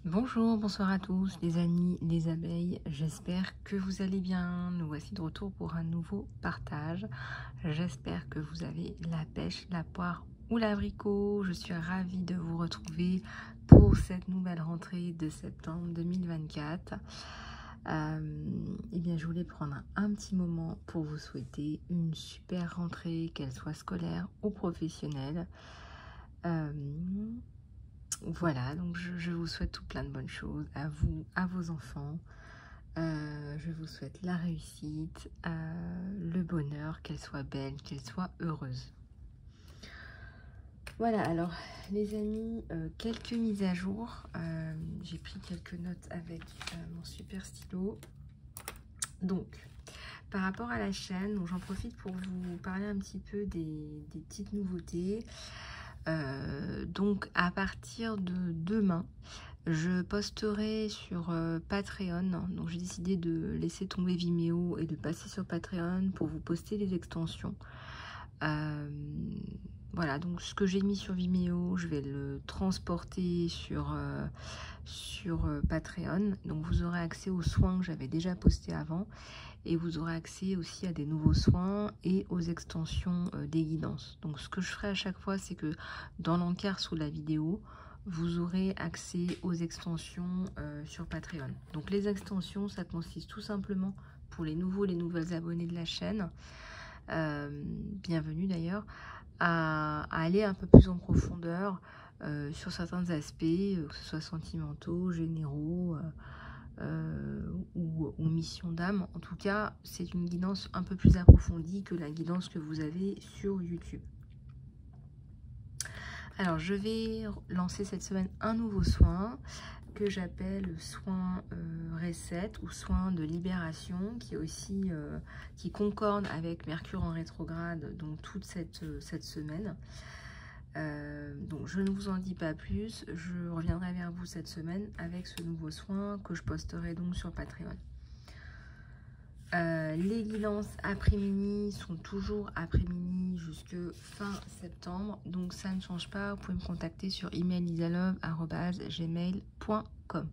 Bonjour, bonsoir à tous les amis, les abeilles, j'espère que vous allez bien. Nous voici de retour pour un nouveau partage. J'espère que vous avez la pêche, la poire ou l'abricot. Je suis ravie de vous retrouver pour cette nouvelle rentrée de septembre 2024. Eh bien, je voulais prendre un petit moment pour vous souhaiter une super rentrée, qu'elle soit scolaire ou professionnelle. Voilà, donc je vous souhaite tout plein de bonnes choses à vous, à vos enfants. Je vous souhaite la réussite, le bonheur, qu'elle soit belle, qu'elle soit heureuse. Voilà, alors les amis, quelques mises à jour. J'ai pris quelques notes avec mon super stylo. Donc, par rapport à la chaîne, j'en profite pour vous parler un petit peu des petites nouveautés. Donc à partir de demain, je posterai sur Patreon. Donc j'ai décidé de laisser tomber Vimeo et de passer sur Patreon pour vous poster les extensions. Voilà, donc ce que j'ai mis sur Vimeo, je vais le transporter sur Patreon. Donc vous aurez accès aux soins que j'avais déjà postés avant. Et vous aurez accès aussi à des nouveaux soins et aux extensions des guidances. Donc ce que je ferai à chaque fois, c'est que dans l'encart sous la vidéo, vous aurez accès aux extensions sur Patreon. Donc les extensions, ça consiste tout simplement pour les nouveaux, les nouvelles abonnés de la chaîne, bienvenue d'ailleurs, à aller un peu plus en profondeur sur certains aspects, que ce soit sentimentaux, généraux, ou mission d'âme. En tout cas, c'est une guidance un peu plus approfondie que la guidance que vous avez sur YouTube. Alors, je vais lancer cette semaine un nouveau soin que j'appelle soin reset ou soin de libération, qui est aussi qui concorde avec Mercure en rétrograde, donc toute cette semaine. Donc je ne vous en dis pas plus, je reviendrai vers vous cette semaine avec ce nouveau soin que je posterai donc sur Patreon. Les guidances après-midi sont toujours après-midi jusque fin septembre, donc ça ne change pas. Vous pouvez me contacter sur emailisalove@gmail.com.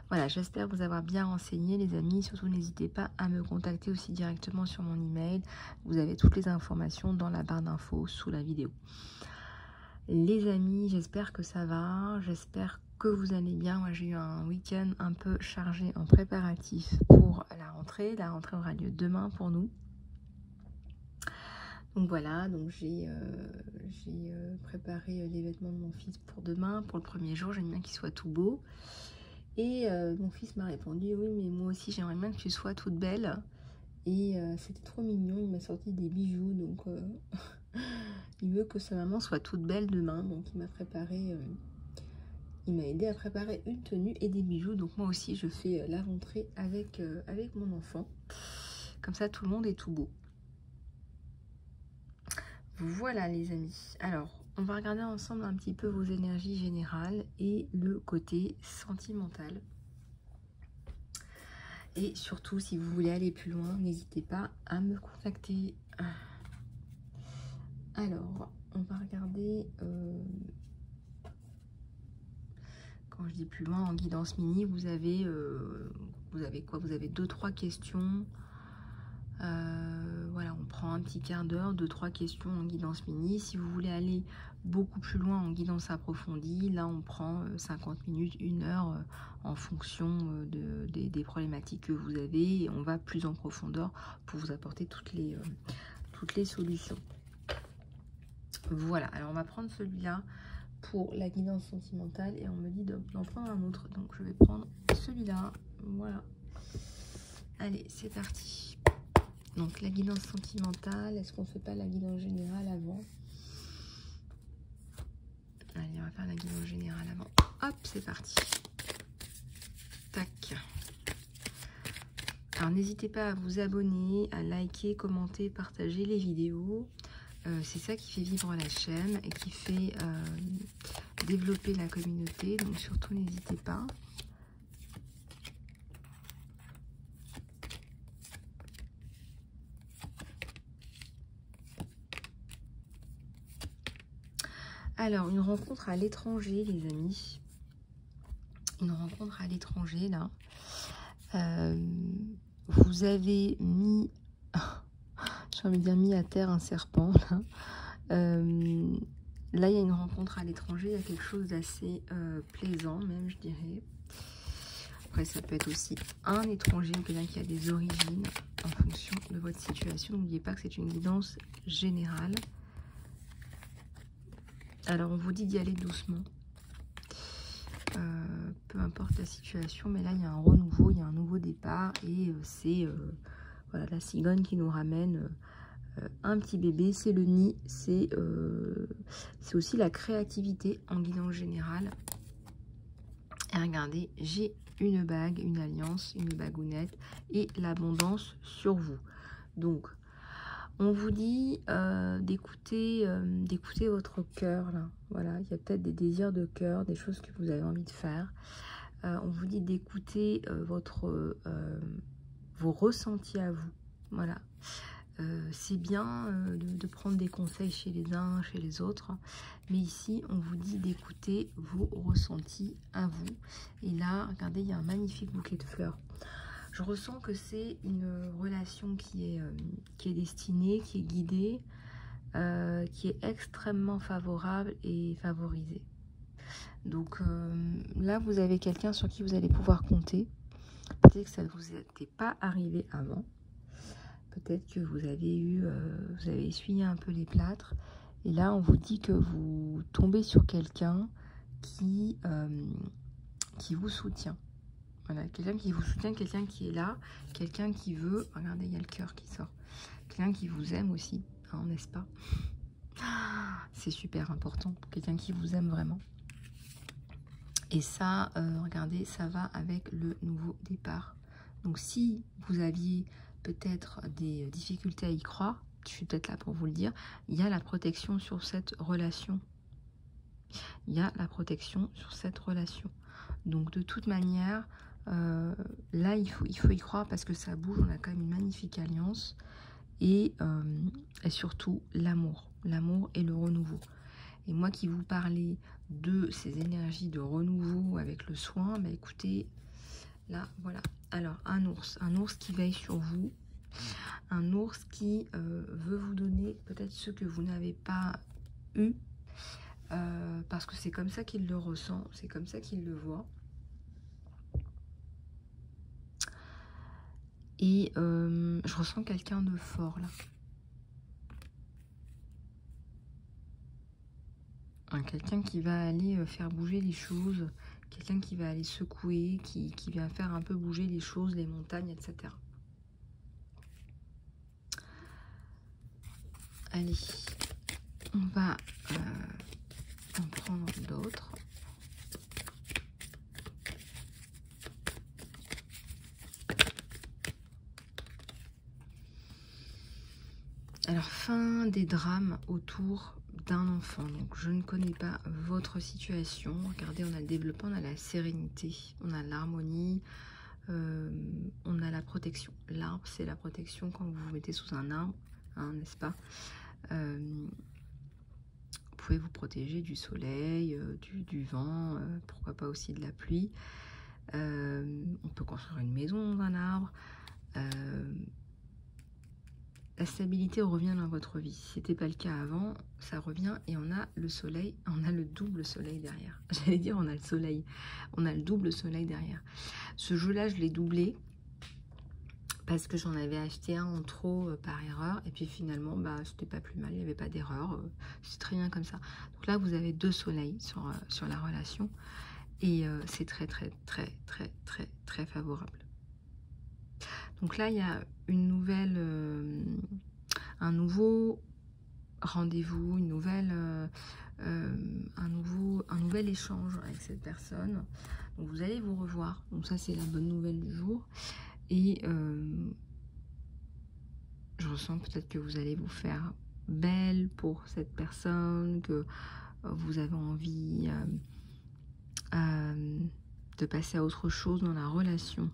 Voilà, j'espère vous avoir bien renseigné les amis. Surtout n'hésitez pas à me contacter aussi directement sur mon email. Vous avez toutes les informations dans la barre d'infos sous la vidéo. Les amis, j'espère que ça va, j'espère que vous allez bien. Moi j'ai eu un week-end un peu chargé en préparatifs pour la rentrée. La rentrée aura lieu demain pour nous. Donc voilà, donc j'ai préparé les vêtements de mon fils pour demain, pour le premier jour. J'aime bien qu'il soit tout beau. Et mon fils m'a répondu, oui mais moi aussi j'aimerais bien que tu sois toute belle. Et c'était trop mignon, il m'a sorti des bijoux, donc il veut que sa maman soit toute belle demain, donc il m'a préparé, il m'a aidé à préparer une tenue et des bijoux. Donc moi aussi je fais la rentrée avec mon enfant, comme ça tout le monde est tout beau. Voilà les amis, alors on va regarder ensemble un petit peu vos énergies générales et le côté sentimental. Et surtout, si vous voulez aller plus loin, n'hésitez pas à me contacter. Alors, on va regarder, quand je dis plus loin, en guidance mini, vous avez quoi? Vous avez 2-3 questions. Voilà, on prend un petit quart d'heure, 2-3 questions en guidance mini. Si vous voulez aller beaucoup plus loin en guidance approfondie, là on prend 50 minutes, 1 heure en fonction des problématiques que vous avez, et on va plus en profondeur pour vous apporter toutes les solutions. Voilà, alors on va prendre celui-là pour la guidance sentimentale et on me dit d'en prendre un autre, donc je vais prendre celui-là. Voilà, allez, c'est parti. Donc la guidance sentimentale, est-ce qu'on ne fait pas la guidance générale avant? Allez, on va faire la guidance générale avant. Hop, c'est parti. Tac. Alors n'hésitez pas à vous abonner, à liker, commenter, partager les vidéos. C'est ça qui fait vivre la chaîne et qui fait développer la communauté. Donc surtout n'hésitez pas. Alors, une rencontre à l'étranger, les amis. une rencontre à l'étranger, là. Vous avez mis, j'ai envie de dire mis à terre un serpent, là. Là, il y a une rencontre à l'étranger, il y a quelque chose d'assez plaisant, même, je dirais. Après, ça peut être aussi un étranger, quelqu'un qui a des origines en fonction de votre situation. N'oubliez pas que c'est une guidance générale. Alors, on vous dit d'y aller doucement. Peu importe la situation, mais là, il y a un renouveau, il y a un nouveau départ. Et c'est voilà, la cigogne qui nous ramène un petit bébé. C'est le nid, c'est aussi la créativité en guidance générale. Et regardez, j'ai une bague, une alliance, une bagounette et l'abondance sur vous. Donc, on vous dit d'écouter votre cœur, là. Voilà, il y a peut-être des désirs de cœur, des choses que vous avez envie de faire. On vous dit d'écouter vos ressentis à vous. Voilà. C'est bien de prendre des conseils chez les uns, chez les autres. Mais ici, on vous dit d'écouter vos ressentis à vous. Et là, regardez, il y a un magnifique bouquet de fleurs. Je ressens que c'est une relation qui est destinée, qui est guidée, qui est extrêmement favorable et favorisée. Donc là, vous avez quelqu'un sur qui vous allez pouvoir compter. Peut-être que ça ne vous était pas arrivé avant. Peut-être que vous avez essuyé un peu les plâtres. Et là, on vous dit que vous tombez sur quelqu'un qui vous soutient. Voilà, quelqu'un qui vous soutient, quelqu'un qui est là, quelqu'un qui veut... Regardez, il y a le cœur qui sort. Quelqu'un qui vous aime aussi, hein, n'est-ce pas? C'est super important. Quelqu'un qui vous aime vraiment. Et ça, regardez, ça va avec le nouveau départ. Donc, si vous aviez peut-être des difficultés à y croire, je suis peut-être là pour vous le dire, il y a la protection sur cette relation. Il y a la protection sur cette relation. Donc, de toute manière... là, il faut y croire parce que ça bouge. On a quand même une magnifique alliance et surtout l'amour et le renouveau. Et moi qui vous parlais de ces énergies de renouveau avec le soin, bah écoutez, là, voilà. Alors, un ours qui veille sur vous, un ours qui veut vous donner peut-être ce que vous n'avez pas eu, parce que c'est comme ça qu'il le ressent, c'est comme ça qu'il le voit. Et je ressens quelqu'un de fort là. Quelqu'un qui va aller faire bouger les choses, quelqu'un qui va aller secouer, qui va faire un peu bouger les choses, les montagnes, etc. Allez, on va en prendre d'autres. Alors, fin des drames autour d'un enfant. Donc, je ne connais pas votre situation. Regardez, on a le développement, on a la sérénité, on a l'harmonie, on a la protection. L'arbre, c'est la protection quand vous vous mettez sous un arbre, hein, n'est-ce pas? Vous pouvez vous protéger du soleil, du vent, pourquoi pas aussi de la pluie. On peut construire une maison dans un arbre. La stabilité revient dans votre vie. Si ce n'était pas le cas avant, ça revient et on a le soleil, on a le double soleil derrière. J'allais dire on a le soleil, on a le double soleil derrière. Ce jeu-là, je l'ai doublé parce que j'en avais acheté un en trop par erreur. Et puis finalement, bah, c'était pas plus mal, il n'y avait pas d'erreur. C'est très bien comme ça. Donc là, vous avez deux soleils sur la relation. Et c'est très, très, très, très, très, très favorable. Donc là, il y a une nouvelle, un nouveau rendez-vous, un nouvel échange avec cette personne. Donc vous allez vous revoir. Donc ça, c'est la bonne nouvelle du jour. Et je ressens peut-être que vous allez vous faire belle pour cette personne, que vous avez envie de passer à autre chose dans la relation.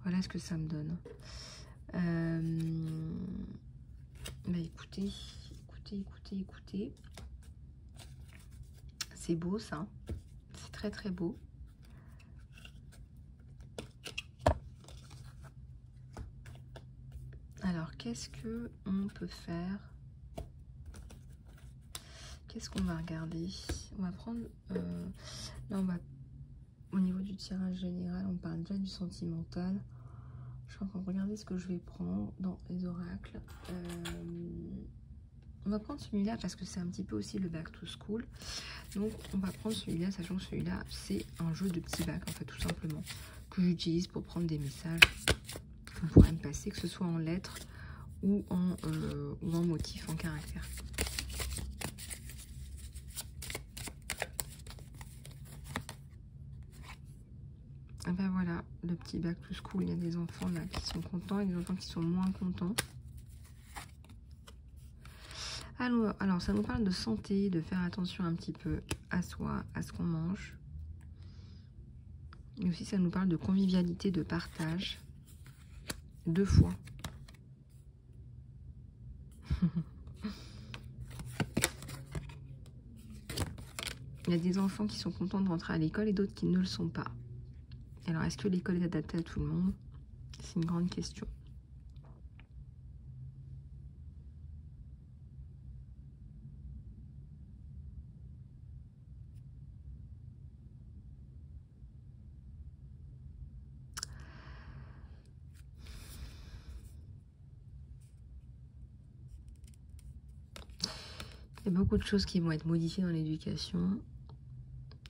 Voilà ce que ça me donne. Bah écoutez. C'est beau ça, c'est très très beau. Alors, qu'est-ce que on peut faire? Qu'est-ce qu'on va regarder? On va prendre... là, on va... Au niveau du tirage général, on parle déjà du sentimental. Je suis en train de regarder ce que je vais prendre dans les oracles. On va prendre celui-là parce que c'est un petit peu aussi le back to school. Donc, on va prendre celui-là, sachant que celui-là, c'est un jeu de petits bacs, en fait, tout simplement, que j'utilise pour prendre des messages qu'on pourrait me passer, que ce soit en lettres ou en motifs, en caractère. Et ben voilà, le petit back to school. Il y a des enfants là qui sont contents et des enfants qui sont moins contents. Alors, ça nous parle de santé, de faire attention un petit peu à soi, à ce qu'on mange. Mais aussi, ça nous parle de convivialité, de partage. 2 fois. Il y a des enfants qui sont contents de rentrer à l'école et d'autres qui ne le sont pas. Alors, est-ce que l'école est adaptée à tout le monde? C'est une grande question. Il y a beaucoup de choses qui vont être modifiées dans l'éducation.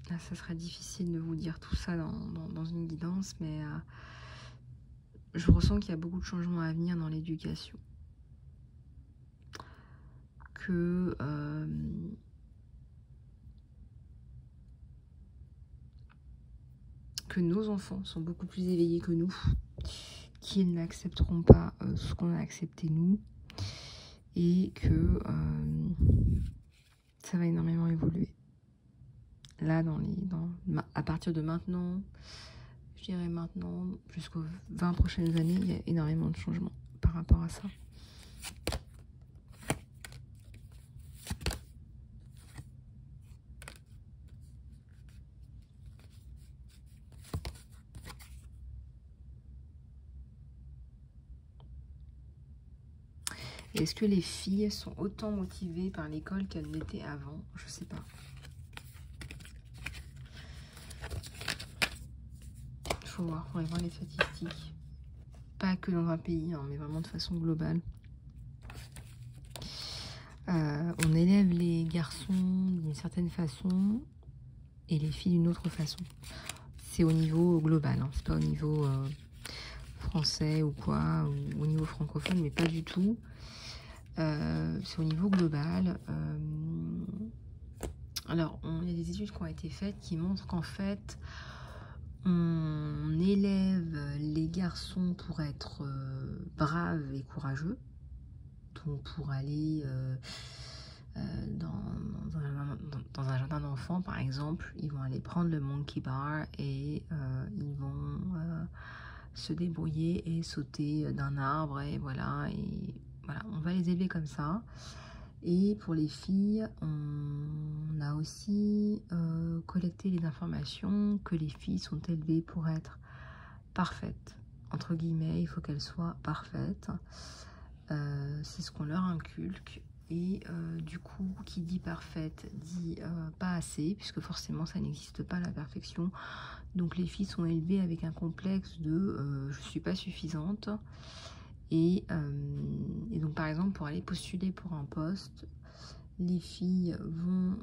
Là, ça sera difficile de vous dire tout ça dans une guidance, mais je ressens qu'il y a beaucoup de changements à venir dans l'éducation. Que nos enfants sont beaucoup plus éveillés que nous, qu'ils n'accepteront pas ce qu'on a accepté nous, et que ça va énormément évoluer. Là, à partir de maintenant, je dirais maintenant, jusqu'aux 20 prochaines années, il y a énormément de changements par rapport à ça. Est-ce que les filles sont autant motivées par l'école qu'elles l'étaient avant? Je sais pas. Il faut voir, faudrait voir les statistiques. Pas que dans un pays, hein, mais vraiment de façon globale. On élève les garçons d'une certaine façon et les filles d'une autre façon. C'est au niveau global, hein, c'est pas au niveau français ou quoi, ou au niveau francophone, mais pas du tout. C'est au niveau global. Alors, il y a des études qui ont été faites qui montrent qu'en fait, on élève les garçons pour être braves et courageux. Donc, pour aller dans un jardin d'enfants, par exemple, ils vont aller prendre le monkey bar et ils vont se débrouiller et sauter d'un arbre. Et voilà, on va les élever comme ça. Et pour les filles, on a aussi collecté les informations que les filles sont élevées pour être parfaites. Entre guillemets, il faut qu'elles soient parfaites. C'est ce qu'on leur inculque. Et du coup, qui dit parfaite dit pas assez, puisque forcément ça n'existe pas, la perfection. Donc les filles sont élevées avec un complexe de je suis pas suffisante. Et donc par exemple, pour aller postuler pour un poste, les filles vont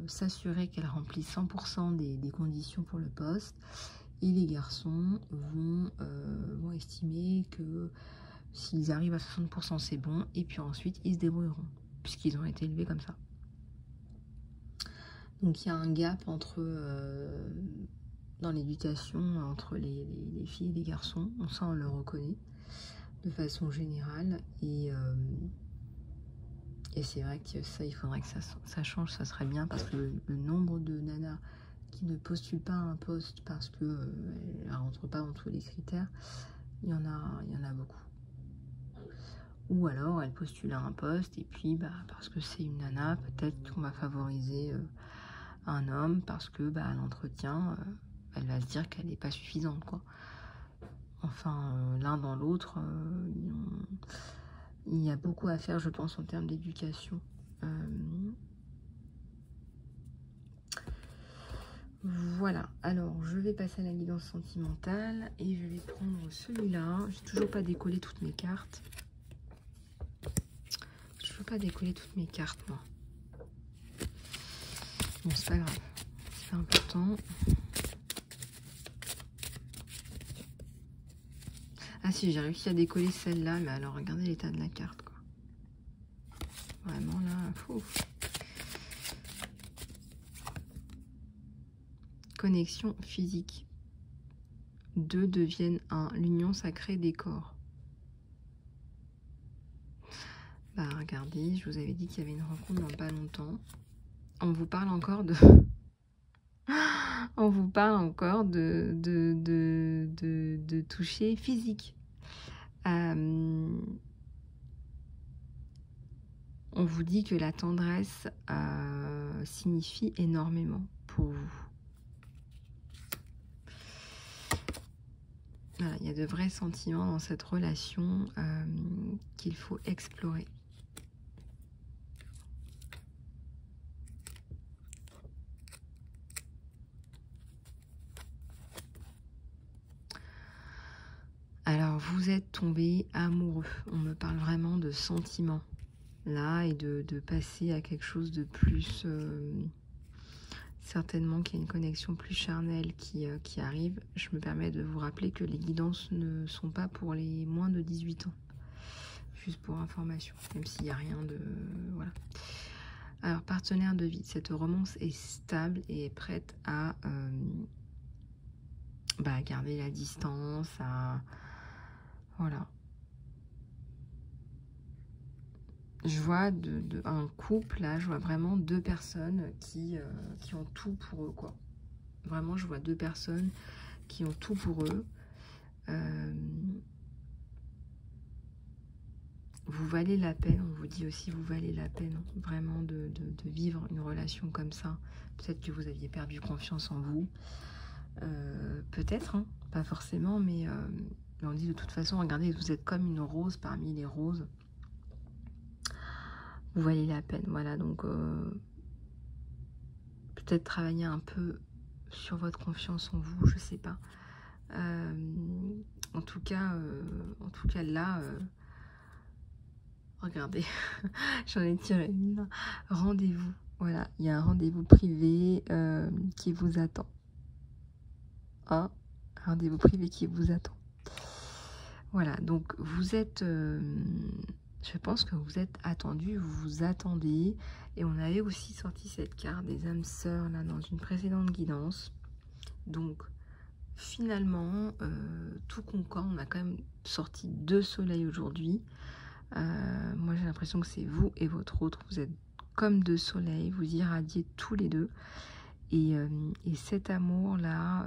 s'assurer qu'elles remplissent 100% des conditions pour le poste. Et les garçons vont estimer que s'ils arrivent à 60%, c'est bon. Et puis ensuite, ils se débrouilleront, puisqu'ils ont été élevés comme ça. Donc il y a un gap dans l'éducation entre les filles et les garçons. Ça, on le reconnaît de façon générale. Et c'est vrai que ça, il faudrait que ça change. Ça serait bien, parce que le nombre de nanas qui ne postulent pas à un poste parce qu'elles ne rentrent pas dans tous les critères, il y en a beaucoup. Ou alors elle postule à un poste et puis parce que c'est une nana, peut-être qu'on va favoriser un homme parce que à l'entretien, elle va se dire qu'elle n'est pas suffisante, quoi. Enfin, l'un dans l'autre, il y a beaucoup à faire, je pense, en termes d'éducation. Voilà, alors je vais passer à la guidance sentimentale et je vais prendre celui-là. J'ai toujours pas décollé toutes mes cartes. Je veux pas décoller toutes mes cartes, moi. Bon, c'est pas grave, c'est pas important. Ah si, j'ai réussi à décoller celle-là, mais alors regardez l'état de la carte, quoi. Vraiment là, fou. Connexion physique. 2 deviennent 1. L'union sacrée des corps. Bah regardez, je vous avais dit qu'il y avait une rencontre dans pas longtemps. On vous parle encore de... On vous parle encore de toucher physique. On vous dit que la tendresse signifie énormément pour vous. Voilà, il y a de vrais sentiments dans cette relation qu'il faut explorer. Alors, vous êtes tombé amoureux. On me parle vraiment de sentiments là et de passer à quelque chose de plus... certainement qu'il y a une connexion plus charnelle qui arrive. Je me permets de vous rappeler que les guidances ne sont pas pour les moins de 18 ans. Juste pour information, même s'il n'y a rien de... Voilà. Alors, partenaire de vie, cette romance est stable et est prête à garder la distance, à... Voilà. Je vois un couple, là, je vois vraiment 2 personnes qui ont tout pour eux, quoi. Vraiment, je vois 2 personnes qui ont tout pour eux. Vous valez la peine, on vous dit aussi, vous valez la peine, vraiment, de vivre une relation comme ça. Peut-être que vous aviez perdu confiance en vous. Peut-être, hein, pas forcément, mais on dit de toute façon, regardez, vous êtes comme une rose parmi les roses. Vous valez la peine, voilà, donc peut-être travailler un peu sur votre confiance en vous, je sais pas. En tout cas là, regardez, j'en ai tiré une. Rendez-vous, voilà, il y a un rendez-vous privé qui vous attend. Un rendez-vous privé qui vous attend. Voilà, donc vous êtes... je pense que vous êtes attendu, vous vous attendez. Et on avait aussi sorti cette carte des âmes sœurs là dans une précédente guidance. Donc finalement, tout concorde. On a quand même sorti 2 soleils aujourd'hui. Moi j'ai l'impression que c'est vous et votre autre. Vous êtes comme 2 soleils, vous irradiez tous les deux. Et cet amour là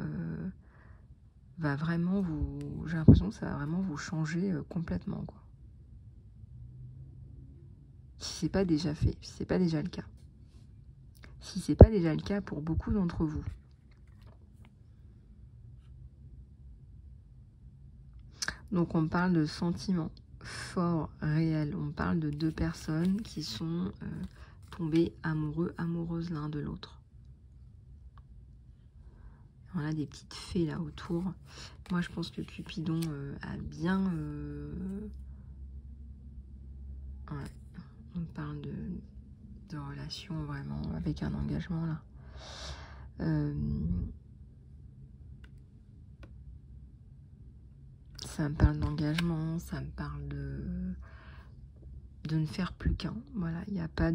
va vraiment vous... J'ai l'impression que ça va vraiment vous changer complètement, quoi. Si c'est pas déjà fait, si c'est pas déjà le cas. Si c'est pas déjà le cas pour beaucoup d'entre vous. Donc on parle de sentiments forts, réels. On parle de 2 personnes qui sont tombées amoureux, amoureuses l'un de l'autre. On a des petites fées là autour. Moi je pense que Cupidon a bien... Ouais, on parle de relation vraiment avec un engagement là. Ça me parle d'engagement, ça me parle de ne faire plus qu'un. Voilà, il n'y a pas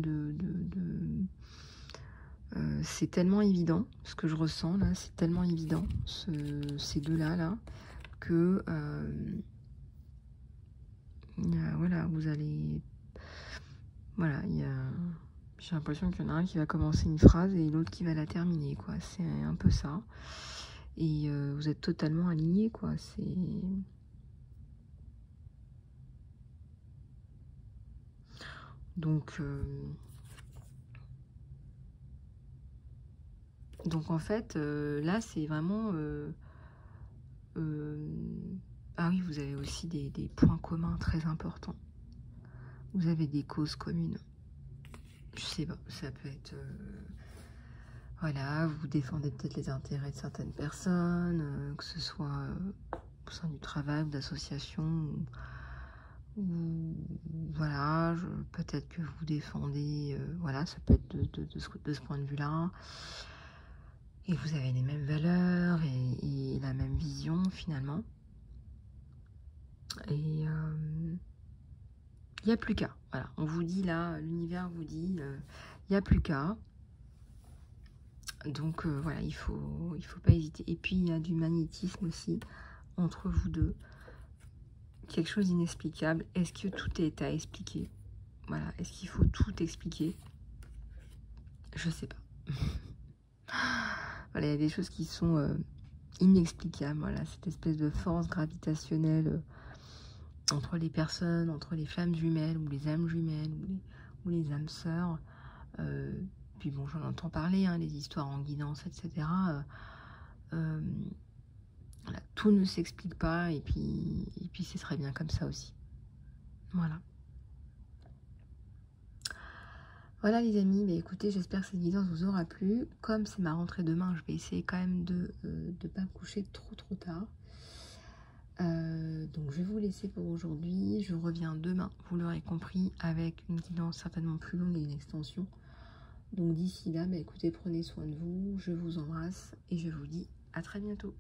c'est tellement évident, ce que je ressens là, c'est tellement évident, ces deux-là, là, que voilà, vous allez... Voilà, j'ai l'impression qu'il y en a un qui va commencer une phrase et l'autre qui va la terminer, quoi. C'est un peu ça. Et vous êtes totalement alignés, quoi. C'est... Donc, Donc en fait, là, c'est vraiment... ah oui, vous avez aussi des points communs très importants. Vous avez des causes communes. Je sais pas, ça peut être... voilà, vous défendez peut-être les intérêts de certaines personnes, que ce soit au sein du travail ou d'associations, ou voilà, peut-être que vous défendez, voilà, ça peut être de ce point de vue-là. Et vous avez les mêmes valeurs et la même vision finalement. Et il n'y a plus qu'à. Voilà, on vous dit là, l'univers vous dit, il n'y a plus qu'à. Donc voilà, il faut pas hésiter. Et puis il y a du magnétisme aussi entre vous deux. Quelque chose d'inexplicable. Est-ce que tout est à expliquer? Voilà, est-ce qu'il faut tout expliquer? Je sais pas. Voilà, il y a des choses qui sont inexplicables. Voilà, cette espèce de force gravitationnelle entre les personnes, entre les flammes jumelles ou les âmes jumelles ou les âmes sœurs. Puis bon, j'en entends parler, hein, les histoires en guidance, etc. Voilà, tout ne s'explique pas et puis c'est très bien comme ça aussi. Voilà. Voilà les amis, mais écoutez, j'espère que cette guidance vous aura plu. Comme c'est ma rentrée demain, je vais essayer quand même de ne pas me coucher trop tard. Donc je vais vous laisser pour aujourd'hui. Je reviens demain, vous l'aurez compris, avec une guidance certainement plus longue et une extension. Donc d'ici là, écoutez, prenez soin de vous, je vous embrasse et je vous dis à très bientôt.